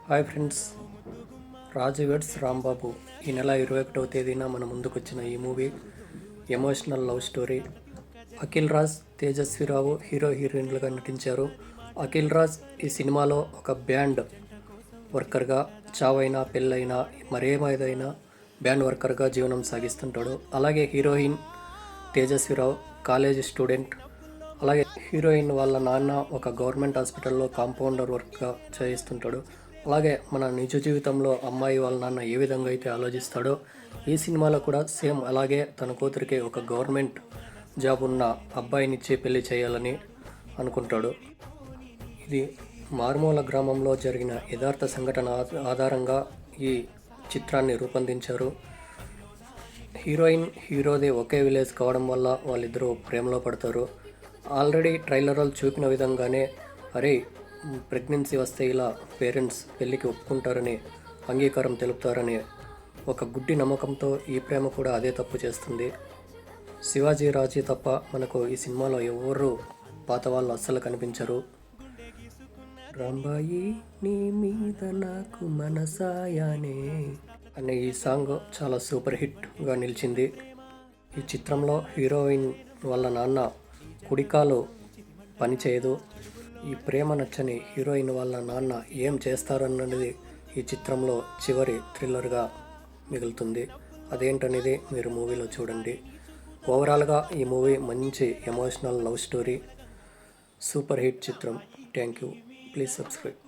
Hi friends, Raju weds Rambabu ఈ నెల 21వ తేదీన మన ముందుకు వచ్చిన ఈ movie emotional love story. Akhil Raj, Tejaswi Rao hero హీరోయిన్లుగా నటించారు. అఖిల్ రాజ్ ఈ సినిమాలో ఒక బ్యాండ్ వర్కర్గా, చావైనా పెళ్ళైనా మరేమైనా బ్యాండ్ వర్కర్గా జీవనం సాగిస్తుంటాడు. అలాగే హీరోయిన్ తేజస్విరావు కాలేజీ స్టూడెంట్. అలాగే హీరోయిన్ వాళ్ళ నాన్న ఒక గవర్నమెంట్ హాస్పిటల్లో కాంపౌండర్ వర్క్గా చేయిస్తుంటాడు. అలాగే మన నిజ జీవితంలో అమ్మాయి వాళ్ళ నాన్న ఏ విధంగా అయితే ఆలోచిస్తాడో ఈ సినిమాలో కూడా సేమ్ అలాగే తన కూతురికి ఒక గవర్నమెంట్ జాబ్ ఉన్న అబ్బాయినిచ్చి పెళ్లి చేయాలని అనుకుంటాడు. ఇది మారుమూల గ్రామంలో జరిగిన యథార్థ సంఘటన ఆధారంగా ఈ చిత్రాన్ని రూపొందించారు. హీరోయిన్ హీరోదే ఒకే విలేజ్ కావడం వల్ల వాళ్ళిద్దరూ ప్రేమలో పడతారు. ఆల్రెడీ ట్రైలర్లు చూపిన విధంగానే అరే ప్రెగ్నెన్సీ వస్తే ఇలా పేరెంట్స్ పెళ్ళికి ఒప్పుకుంటారని, అంగీకారం తెలుపుతారని ఒక గుడ్డి నమ్మకంతో ఈ ప్రేమ కూడా అదే తప్పు చేస్తుంది. శివాజీ రాజీ తప్ప మనకు ఈ సినిమాలో ఎవరు పాత వాళ్ళు అస్సలు కనిపించరు. రాంబాయి నీ మీద నాకు మనసాయానే అనే ఈ సాంగ్ చాలా సూపర్ హిట్గా నిలిచింది. ఈ చిత్రంలో హీరోయిన్ వాళ్ళ నాన్న కుడికాలు పనిచేయదు. ఈ ప్రేమ నచ్చని హీరోయిన్ వాళ్ళ నాన్న ఏం చేస్తారన్నది ఈ చిత్రంలో చివరి థ్రిల్లర్గా మిగులుతుంది. అదేంటనేది మీరు మూవీలో చూడండి. ఓవరాల్గా ఈ మూవీ మంచి emotional love story, super hit చిత్రం. Thank you. Please subscribe.